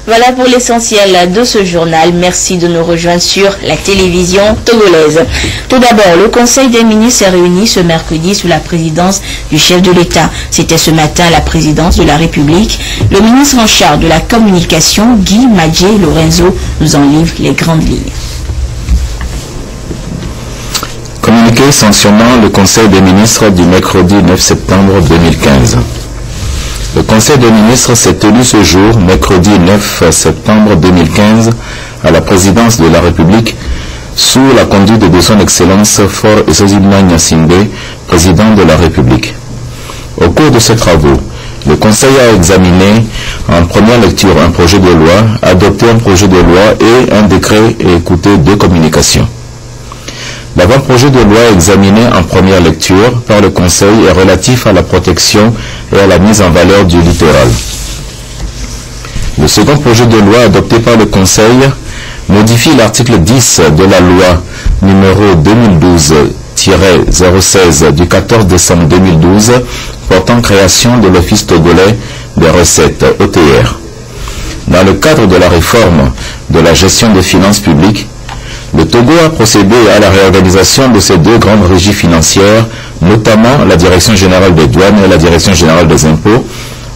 Voilà pour l'essentiel de ce journal. Merci de nous rejoindre sur la télévision togolaise. Tout d'abord, le Conseil des ministres s'est réuni ce mercredi sous la présidence du chef de l'État. C'était ce matin à la présidence de la République. Le ministre en charge de la communication, Guy Madjé Lorenzo, nous en livre les grandes lignes. Communiqué sanctionnant le Conseil des ministres du mercredi 9 septembre 2015. Le Conseil des ministres s'est tenu ce jour, mercredi 9 septembre 2015, à la présidence de la République, sous la conduite de son Excellence Faure Esozimna Nyasingbe, président de la République. Au cours de ces travaux, le Conseil a examiné en première lecture un projet de loi, adopté un projet de loi et un décret et écouté deux communications. L'avant-projet de loi examiné en première lecture par le Conseil est relatif à la protection et à la mise en valeur du littoral. Le second projet de loi adopté par le Conseil modifie l'article 10 de la loi numéro 2012-016 du 14 décembre 2012 portant création de l'Office togolais des recettes OTR. Dans le cadre de la réforme de la gestion des finances publiques, le Togo a procédé à la réorganisation de ces deux grandes régies financières, notamment la Direction générale des douanes et la Direction générale des impôts,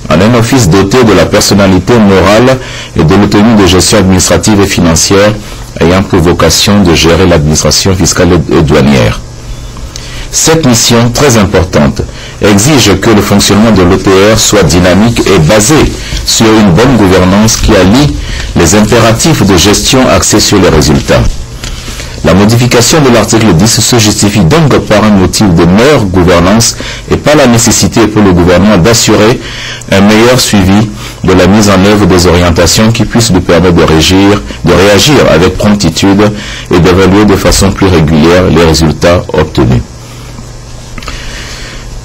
en un office doté de la personnalité morale et de l'autonomie de gestion administrative et financière ayant pour vocation de gérer l'administration fiscale et douanière. Cette mission très importante exige que le fonctionnement de l'OTR soit dynamique et basé sur une bonne gouvernance qui allie les impératifs de gestion axés sur les résultats. La modification de l'article 10 se justifie donc par un motif de meilleure gouvernance et par la nécessité pour le gouvernement d'assurer un meilleur suivi de la mise en œuvre des orientations qui puissent lui permettre de réagir avec promptitude et d'évaluer de façon plus régulière les résultats obtenus.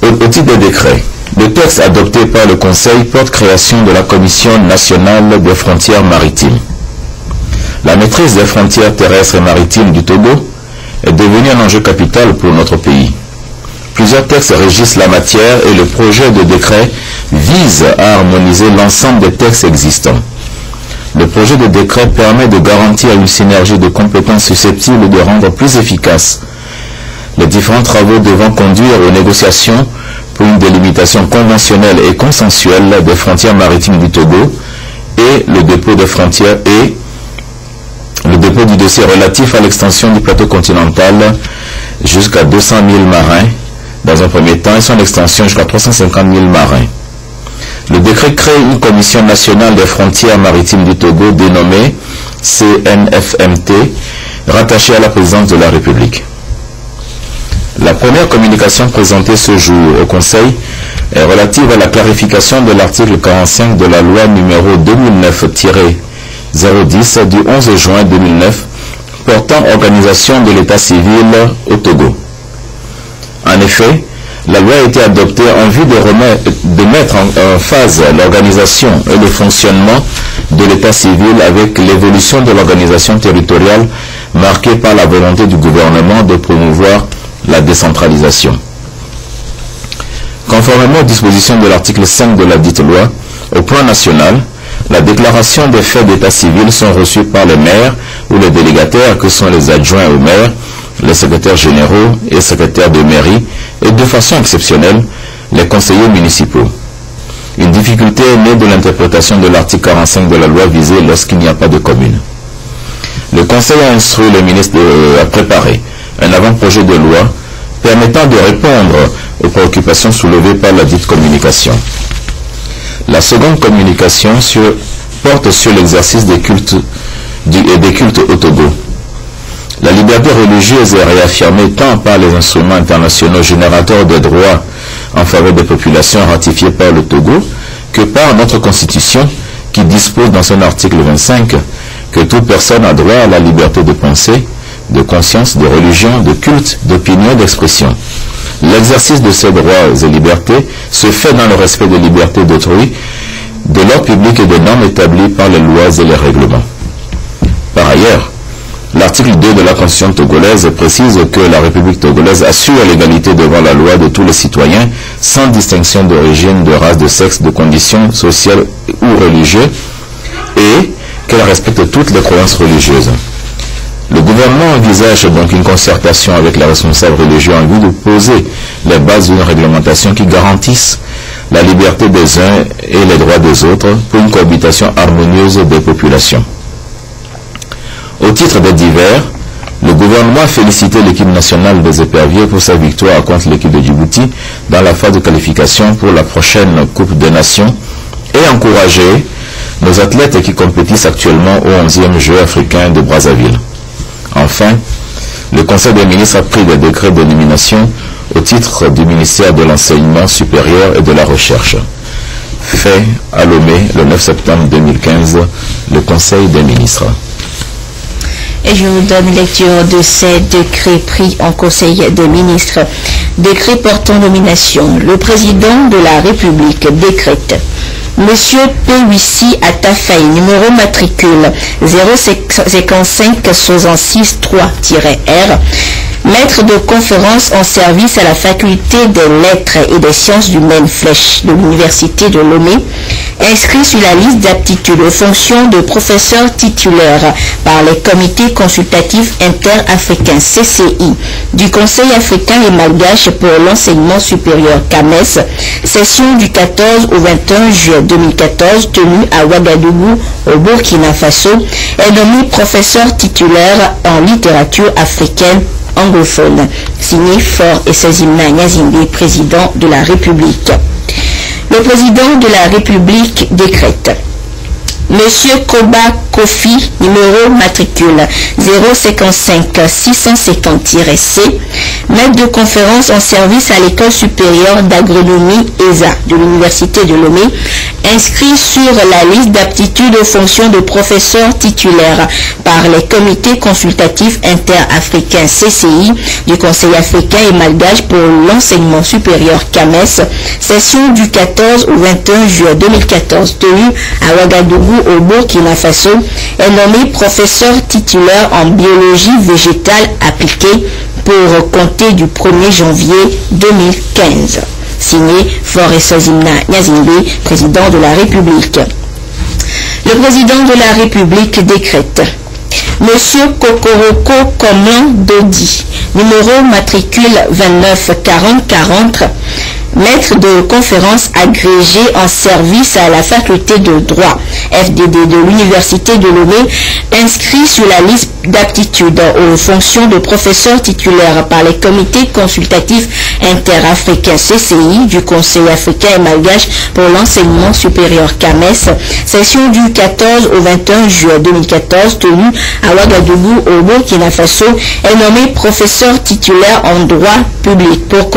Au titre des décrets, le texte adopté par le Conseil porte création de la Commission nationale des frontières maritimes. La maîtrise des frontières terrestres et maritimes du Togo est devenue un enjeu capital pour notre pays. Plusieurs textes régissent la matière et le projet de décret vise à harmoniser l'ensemble des textes existants. Le projet de décret permet de garantir une synergie de compétences susceptibles de rendre plus efficaces les différents travaux devant conduire aux négociations pour une délimitation conventionnelle et consensuelle des frontières maritimes du Togo et le dépôt des frontières et le dépôt du dossier relatif à l'extension du plateau continental jusqu'à 200 000 marins dans un premier temps et son extension jusqu'à 350 000 marins. Le décret crée une commission nationale des frontières maritimes du Togo dénommée CNFMT, rattachée à la présidence de la République. La première communication présentée ce jour au Conseil est relative à la clarification de l'article 45 de la loi numéro 2009-010 du 11 juin 2009 portant organisation de l'état civil au Togo. En effet, la loi a été adoptée en vue de mettre en phase l'organisation et le fonctionnement de l'état civil avec l'évolution de l'organisation territoriale marquée par la volonté du gouvernement de promouvoir la décentralisation. Conformément aux dispositions de l'article 5 de la dite loi, au plan national, la déclaration des faits d'état civil sont reçus par les maires ou les délégataires que sont les adjoints au maire, les secrétaires généraux et secrétaires de mairie et de façon exceptionnelle, les conseillers municipaux. Une difficulté est née de l'interprétation de l'article 45 de la loi visée lorsqu'il n'y a pas de commune. Le Conseil a instruit le ministre à préparer un avant-projet de loi permettant de répondre aux préoccupations soulevées par la dite communication. La seconde communication porte sur l'exercice des cultes au Togo. La liberté religieuse est réaffirmée tant par les instruments internationaux générateurs de droits en faveur des populations ratifiés par le Togo que par notre Constitution qui dispose dans son article 25 que toute personne a droit à la liberté de pensée, de conscience, de religion, de culte, d'opinion, d'expression. L'exercice de ces droits et libertés se fait dans le respect des libertés d'autrui, de l'ordre public et des normes établies par les lois et les règlements. Par ailleurs, l'article 2 de la Constitution togolaise précise que la République togolaise assure l'égalité devant la loi de tous les citoyens sans distinction d'origine, de race, de sexe, de conditions sociales ou religieuses et qu'elle respecte toutes les croyances religieuses. Le gouvernement envisage donc une concertation avec les responsables religieux en vue de poser les bases d'une réglementation qui garantisse la liberté des uns et les droits des autres pour une cohabitation harmonieuse des populations. Au titre des divers, le gouvernement a félicité l'équipe nationale des éperviers pour sa victoire contre l'équipe de Djibouti dans la phase de qualification pour la prochaine Coupe des Nations et encouragé nos athlètes qui compétissent actuellement au 11e Jeux africains de Brazzaville. Enfin, le Conseil des ministres a pris des décrets de nomination au titre du ministère de l'Enseignement supérieur et de la Recherche. Fait à Lomé le 9 septembre 2015, le Conseil des ministres. Et je vous donne lecture de ces décrets pris en Conseil des ministres. Décret portant nomination. Le président de la République décrète: Monsieur P8C Atafaï, numéro matricule 055-66-3-R, maître de conférence en service à la faculté des lettres et des sciences humaines Flèche de l'université de Lomé, inscrit sur la liste d'aptitude aux fonctions de professeur titulaire par les comités consultatifs interafricains CCI du Conseil africain et malgache pour l'enseignement supérieur CAMES, session du 14 au 21 juillet 2014 tenue à Ouagadougou au Burkina Faso, est nommé professeur titulaire en littérature africaine anglophone. Signé Fort et Sazimna Nyazimbe, président de la République. Le président de la République décrète: Monsieur Koba Kofi, numéro matricule 055-650-C, maître de conférence en service à l'école supérieure d'agronomie ESA de l'université de Lomé, inscrit sur la liste d'aptitude aux fonctions de professeur titulaire par les comités consultatifs interafricains CCI du Conseil africain et malgache pour l'enseignement supérieur CAMES, session du 14 au 21 juillet 2014 tenue à Ouagadougou au Burkina Faso, est nommé professeur titulaire en biologie végétale appliquée pour compter du 1er janvier 2015. Signé Fort Sazimna Nyazimbe, président de la République. Le président de la République décrète: Monsieur Kokoroko Komlan Dodi, numéro matricule 29-40-40, maître de conférence agrégé en service à la faculté de droit FDD de l'université de Lomé, inscrit sur la liste d'aptitude aux fonctions de professeur titulaire par les comités consultatifs interafricains CCI du Conseil africain et malgache pour l'enseignement supérieur CAMES, session du 14 au 21 juillet 2014 tenue à Ouagadougou au Burkina Faso, est nommé professeur titulaire en droit public pour